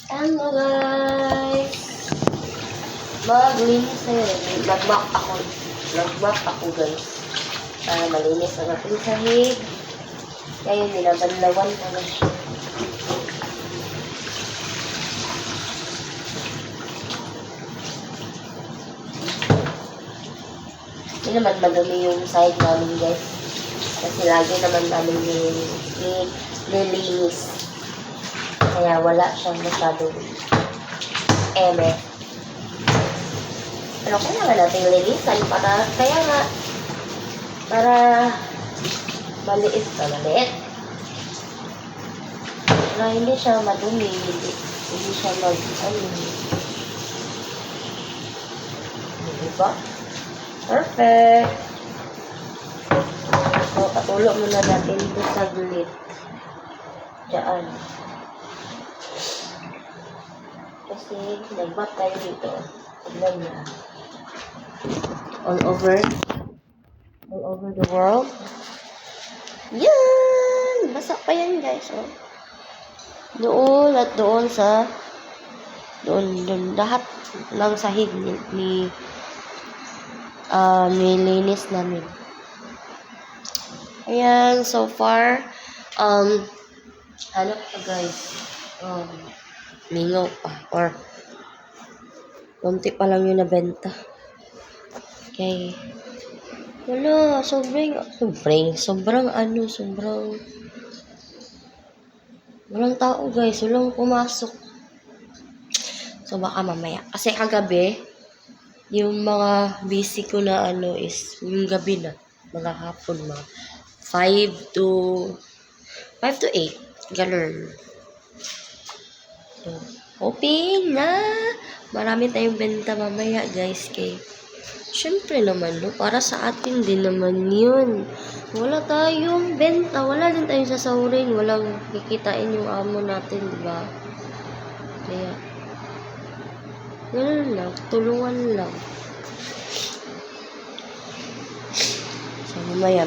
Hello guys! Maglinis na yun. Nag-mop ako guys. Para malinis ang ating sahig. Kaya yun, binabanlawan ko na siya. Hindi naman madumi yung sahig namin guys. Kasi lagi naman namin nilinis. Kaya wala siyang masyadong eme. Pero kailangan natin linisan para maliit. Para hindi siya madumi, hindi siya diba? Perfect! So, patulo muna natin ito saglit. Diyan. Kasi nag-mop tayo dito. Tignan niya. All over the world. Yan! Basa pa yan guys. Oh. Doon at doon sa lahat ng sahig nilinis namin. Ayan, so far ano pa guys, mingaw pa or konti pa lang yung nabenta. Okay. Wala, sobrang walang tao guys, walang pumasok. So baka mamaya, kasi kagabi yung mga busy ko na is yung gabi na, mga hapon, mga 5 to 8, ganun. So, hoping na marami tayong benta mamaya guys, kay syempre naman, no, para sa atin din naman yun. Wala tayong benta, wala din tayong sasahurin, walang kikitain yung amo natin, diba? Kaya ganun lang, tulungan lang. So, mamaya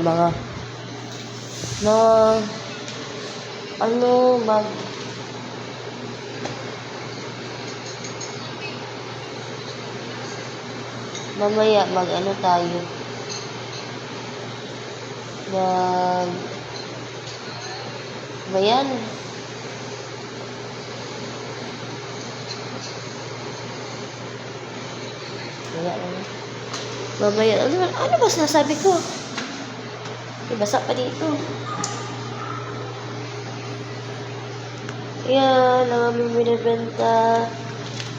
mamaya tayo. Bayan. Mamaya, ano ba sinasabi ko? Basa pa dito. Yan, ang aming binibenta.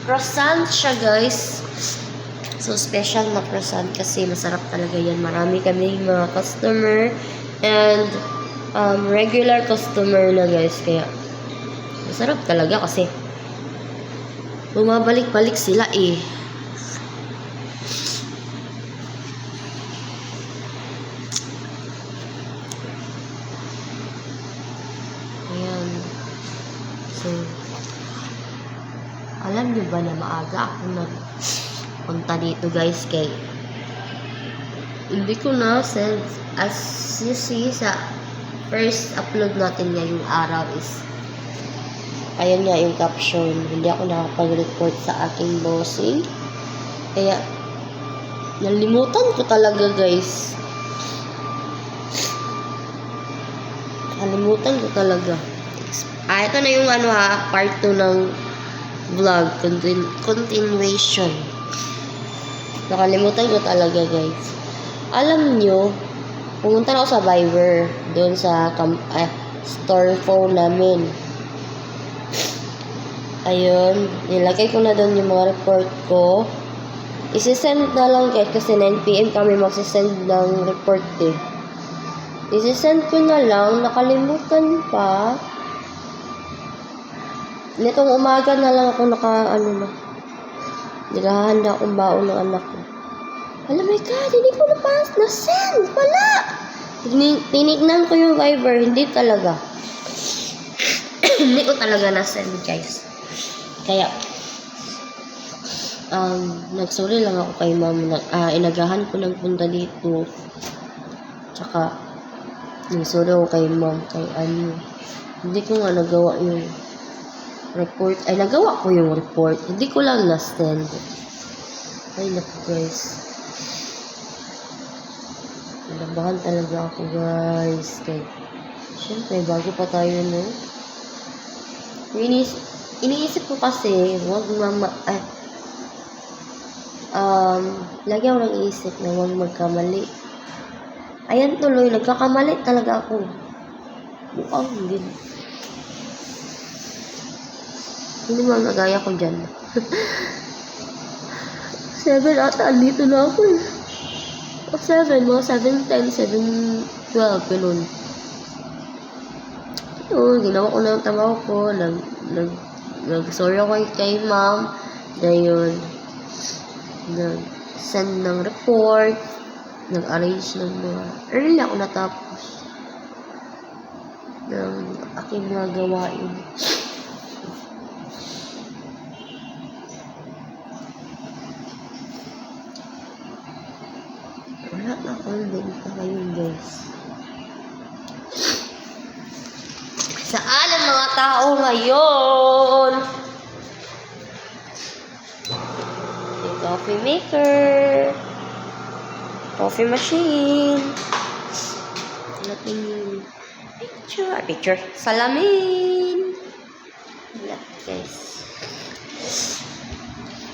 Croissant siya, guys. So, special na croissant kasi masarap talaga yan. Marami kami mga customer and regular customer na, guys. Kaya, masarap talaga kasi bumabalik-balik sila eh. Ayan. So, alam niyo ba na maaga ako nagpunta dito guys, kay hindi ko na send, as you see sa first upload natin ngayong araw is ayun nga yung caption, hindi ako nakapag-report sa aking bossing, kaya nalimutan ko talaga guys. Ito na yung part 2 ng vlog, continuation. Nakalimutan ko talaga guys. Alam nyo, pumunta na ako sa Viber doon sa store phone namin. Ayun, nilagay ko na doon yung mga report ko. Isisend na lang guys kasi 9 PM kami magsisend ng report eh. Isisend ko na lang, nakalimutan pa. Nitong umaga na lang ako naghahanda akong baon ng anak ko. Alam my God, hindi ko na-send pala. Tinignan ko yung Viber, hindi talaga. Hindi ko talaga na-send guys. Kaya, nagsorry lang ako kay ma'am. Inagahan ko nagpunta dito. Tsaka, nagsorry ako kay ma'am. Hindi ko nga nagawa yun. report. Ay, nagawa ko yung report. Hindi ko lang na-send. Ay, naku guys. Nabahan talaga ako guys. Kaya, syempre, bago pa tayo, no? Iniisip ko kasi, lagi ako nang iisip na huwag magkamali. Ayan tuloy, nagkakamali talaga ako. Mukhang hindi. Hindi mo nagaya ko dyan. 7 ata, andito na ako eh. 7, mga 7:10, 7:12, ganun. Ginawa ko na yung trabaho ko, nag-sorry ako kay ma'am, dahil nag-send ng report, nag-arrange ng mga, early ako natapos ng aking mga gawain. Wala na akong benta ngayon guys. Saan ang mga tao ngayon? May coffee maker. Coffee machine. Nating picture. Salamin. Wala guys.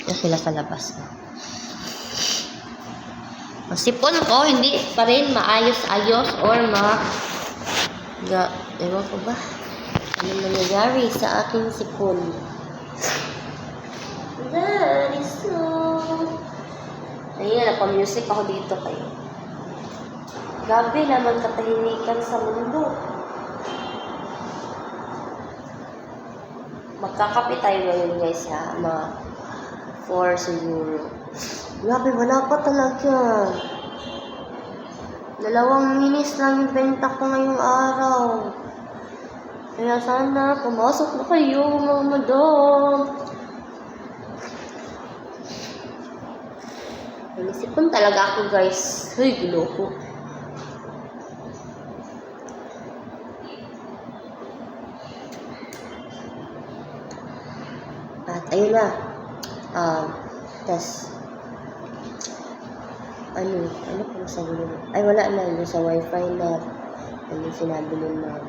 Yan sila sa labas. Masipon ko, hindi pa rin maayos-ayos or ewan ko ba? Anong nangyayari sa aking sipon? That is so... Ayun, napa-music ako dito kayo. Grabe naman katahimikan sa mundo. Magkakape tayo ngayon guys ha. Mga 4 siguro. Grabe, wala pa talaga. 2 minutes lang yung benta ko ngayong araw. Kaya sana, pumasok na kayo, mga madam. Nanisipon talaga ako, guys. Uy, giloko. At ayun na. Tas, ano pa sabi nila? Ay, wala na. Yung sa wifi na, sinabi nila.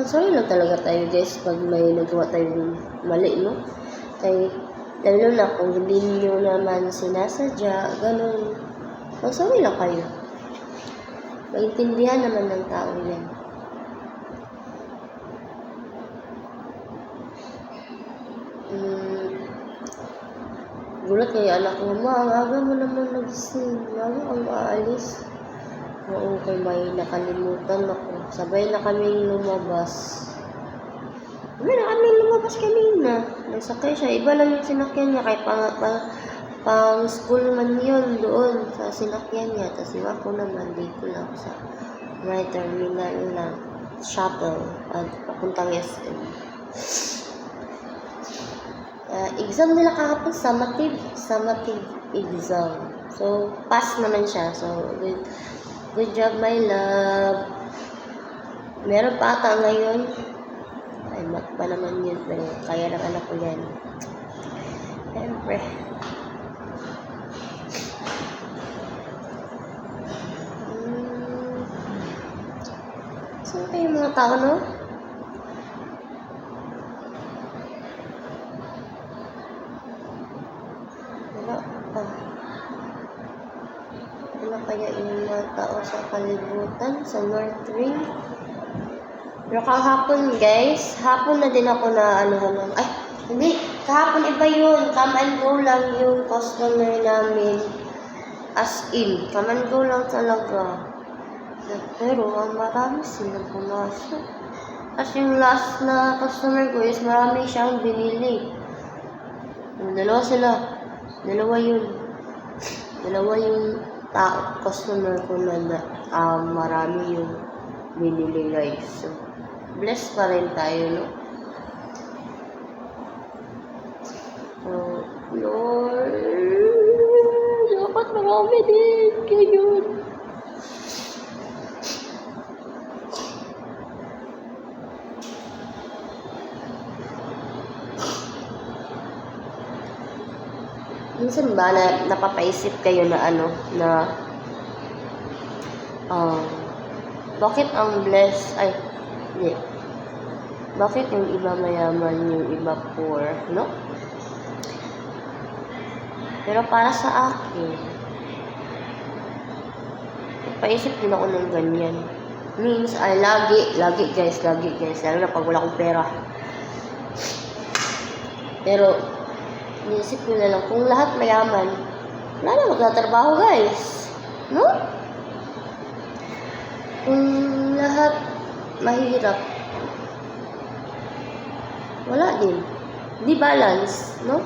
Sorry lang talaga tayo guys pag may nagawa tayong mali, no? Kaya, lalo na kung hindi nyo naman sinasadya, ganun. Sorry lang kayo. Maintindihan naman ng tao yan. Gulat kaya anak ko, ma, ang aga mo naman nagising. Lagi ang aalis. Oo, kay may nakalimutan ako. Sabay na kaming lumabas. Kanina. Nagsakay siya. Iba lang yung sinakyan niya. Kaya pang school man yun doon sa sinakyan niya. Tapos yung ako naman dito lang sa right terminal lang. Shuttle. At papuntang SM. Exam nila kahapon, summative exam. So, pass naman siya. So, good job, my love. Meron pa ata ngayon. Ay, mat pa naman yun. Pero kaya ng anak ko yan. Siyempre. Saan kayo mga tao, no? Wala kaya yung mga tao sa kalibutan, sa North Ring. Pero kahapon guys, hapon na din ako na ay, hindi, kahapon iba yun, come and go lang yung customer namin. As in, come and go lang talaga. Pero, marami silang pumasok. Kasi yung last na customer ko is marami siyang binili. Dalawa sila. Dalawa yung customer ko na marami yung binili guys. So, blessed pa rin tayo, no? Oh, Lord, dapat marami din ngayon. minsan ba napapaisip kayo na ano, na bakit ang hindi. Bakit yung iba mayaman, yung iba poor, no? Pero para sa akin, paisip din ako ng ganyan. Means, lagi guys, lalo na pag wala akong pera. Pero, inisip ko na lang, kung lahat mayaman, wala na magtatrabaho guys. No? Kung lahat mahirap, wala din. Di balance, no?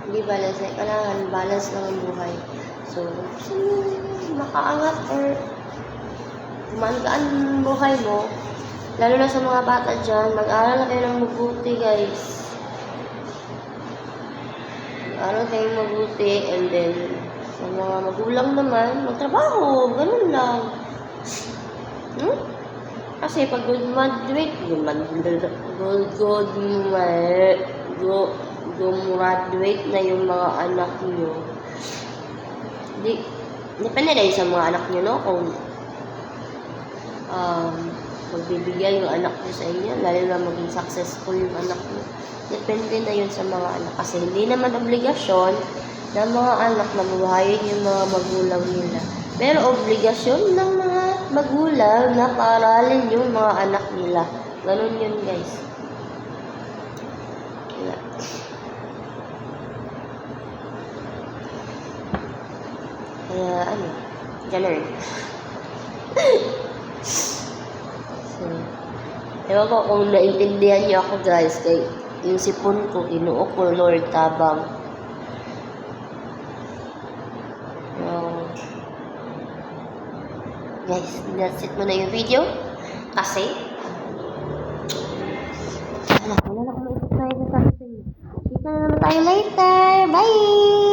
Di balance, kailangan balance lang ang buhay. So, gusto mo makaangat or gumaan ang buhay mo, lalo na sa mga bata dyan, mag-aral na kayo ng mabuti guys. Mag-aral kayo mabuti, and then sa mga magulang naman, magtrabaho, ganun lang. Kasi pag graduate na yung mga anak nyo, depende na yun sa mga anak nyo, no? Kung magbibigay yung anak nyo sa inyo, lalo na maging successful yung anak nyo. Depende na yun sa mga anak. Kasi hindi naman obligasyon ng mga anak na buhayin yung mga magulang nila. Pero obligasyon ng mga magulang na paaralin yung mga anak nila. Ganun yun guys. Kaya ganun. So, ewan ko kung naintindihan niyo ako guys, kay yung sipon ko, inuok ko Lord tabang. Guys, that's it muna yung video. Kasi, wala na kung maisip tayo sa sakin. Kita na naman tayo later. Bye!